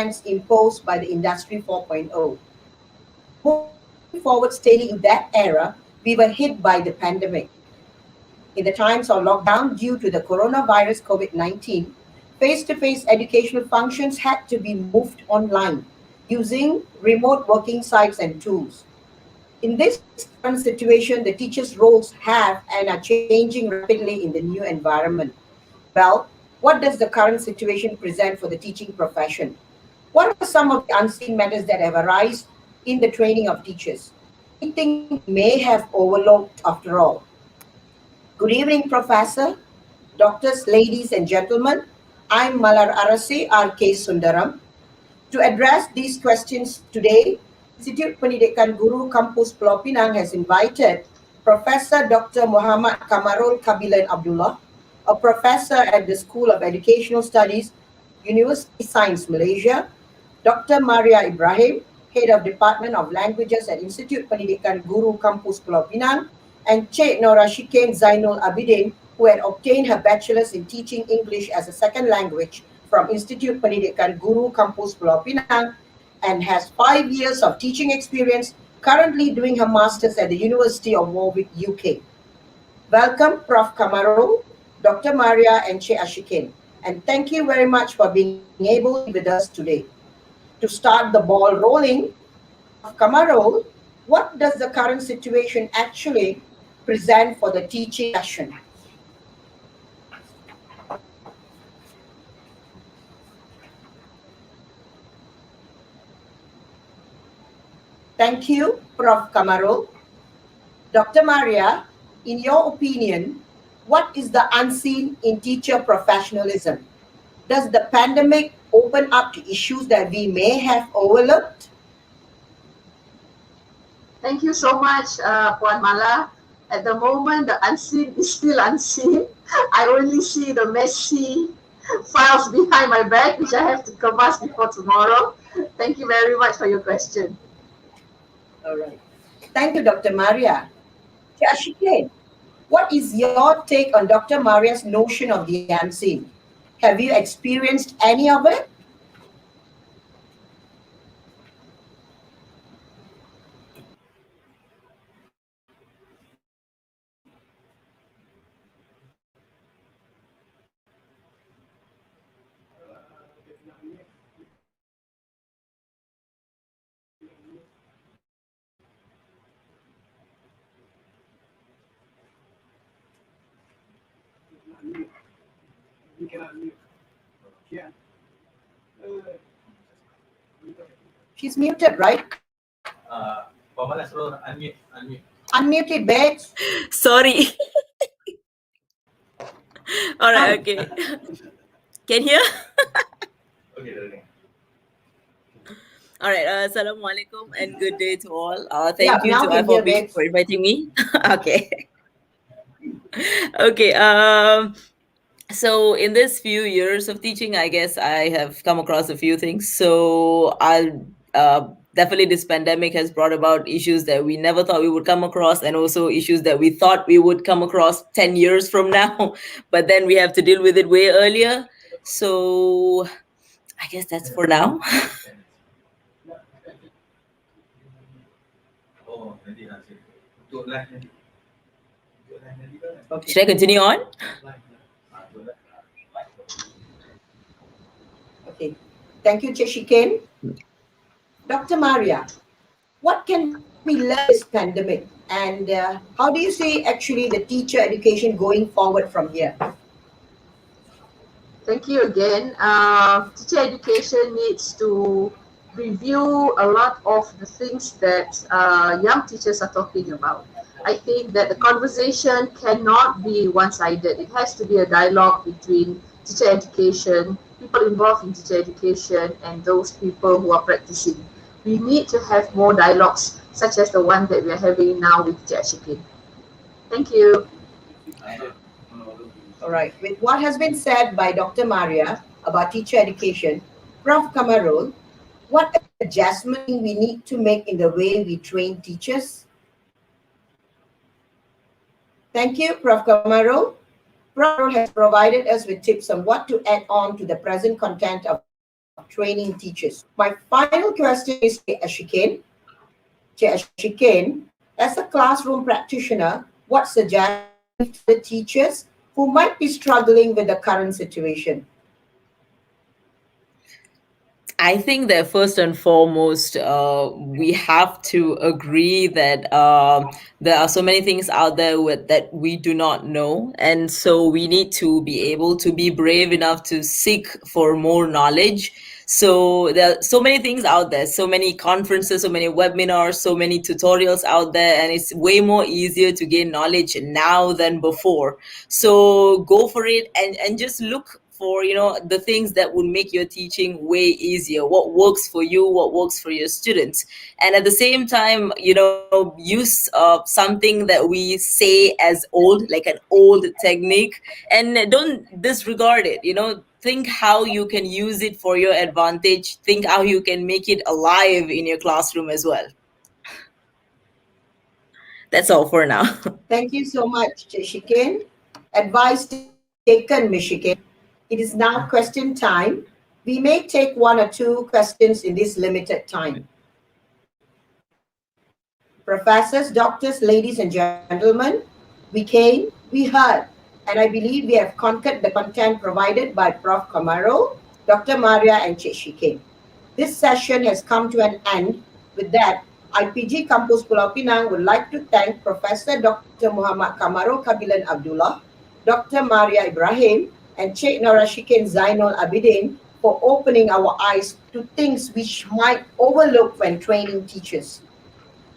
guidelines imposed by the Industry 4.0. Moving forward, stating in that era, we were hit by the pandemic. In the times of lockdown due to the coronavirus COVID-19, face-to-face educational functions had to be moved online using remote working sites and tools. In this current situation, the teachers' roles have and are changing rapidly in the new environment. Well, what does the current situation present for the teaching profession? What are some of the unseen matters that have arisen in the training of teachers? Anything we may have overlooked after all? Good evening, Professor, doctors, ladies, and gentlemen. I'm Malar Arasi R.K. Sundaram. To address these questions today, Institute Pendidikan Guru Kampus Pulau Pinang has invited Professor Dr. Muhammad Kamarul Kabilan Abdullah, a professor at the School of Educational Studies, University Science Malaysia, Dr. Maria Ibrahim, Head of Department of Languages at Institute Pendidikan Guru Kampus Pulau Pinang, and Cik Nora Shikin Zainul Abidin, who had obtained her bachelor's in teaching English as a second language from Institute Pendidikan Guru Kampus Pulau Pinang and has 5 years of teaching experience, currently doing her master's at the University of Warwick, UK. Welcome, Prof. Kamarul, Dr. Maria, and Cik Ashikin. And thank you very much for being able to be with us today. To start the ball rolling, Prof. Kamarul, what does the current situation actually present for the teaching session? Thank you, Prof. Kamarul. Dr. Maria, in your opinion, what is the unseen in teacher professionalism? Does the pandemic open up to issues that we may have overlooked? Thank you so much, Puan Mala. At the moment, the unseen is still unseen. I only see the messy files behind my back, which I have to kemas before tomorrow. Thank you very much for your question. All right. Thank you, Dr. Maria. Ashike, what is your take on Dr. Maria's notion of the unseen? Have you experienced any of it? She's muted, right? Unmute it, babes. Sorry. All right, okay. Can you hear? Okay. All right. Assalamualaikum and good day to all. Thank you to FOB for inviting me. Okay. Okay. So in this few years of teaching, I guess I have come across a few things. So I'll definitely this pandemic has brought about issues that we never thought we would come across, and also issues that we thought we would come across 10 years from now, but then we have to deal with it way earlier. So I guess that's for now. Should I continue on? Okay. Thank you, Cheshiken. Dr. Maria, what can we learn from this pandemic, and how do you see actually the teacher education going forward from here? Thank you again. Teacher education needs to review a lot of the things that young teachers are talking about. I think that the conversation cannot be one-sided. It has to be a dialogue between teacher education, people involved in teacher education, and those people who are practicing. We need to have more dialogues, such as the one that we are having now with Cik Ashikin. Thank you. All right. With what has been said by Dr. Maria about teacher education, Prof. Kamarul, what adjustment we need to make in the way we train teachers? Thank you, Prof. Kamarul. Prof. Kamarul has provided us with tips on what to add on to the present content of training teachers. My final question is to Ashikin. Ashikin, as a classroom practitioner, what suggestion would you give to the teachers who might be struggling with the current situation? I think that first and foremost, we have to agree that there are so many things out there that we do not know. And so we need to be able to be brave enough to seek for more knowledge. So there are so many things out there, so many conferences, so many webinars, so many tutorials out there, and it's way more easier to gain knowledge now than before. So go for it and just look for the things that would make your teaching way easier, what works for you, what works for your students. And at the same time, use something that we say as old, like an old technique, and don't disregard it. Think how you can use it for your advantage, think how you can make it alive in your classroom as well. That's all for now. Thank you so much, Shikin. Advice taken, Michigan. It is now question time. We may take one or two questions in this limited time. Professors, doctors, ladies and gentlemen, we came, we heard, and I believe we have conquered the content provided by Prof. Kamaro, Dr. Maria, and Shikin. This session has come to an end. With that, IPG Kampus Pulau Pinang would like to thank Professor Dr. Muhammad Kamaro Kabilan Abdullah, Dr. Maria Ibrahim, and Sheikh Norashikin Zainul Abidin for opening our eyes to things which might overlook when training teachers.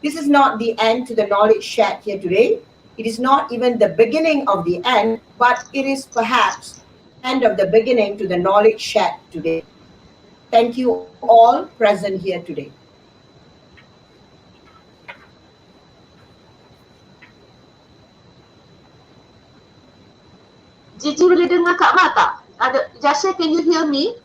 This is not the end to the knowledge shared here today. It is not even the beginning of the end, but it is perhaps the end of the beginning to the knowledge shared today. Thank you all present here today. Gigi boleh dengar Kak Ma tak? Ada, Jasha, can you hear me?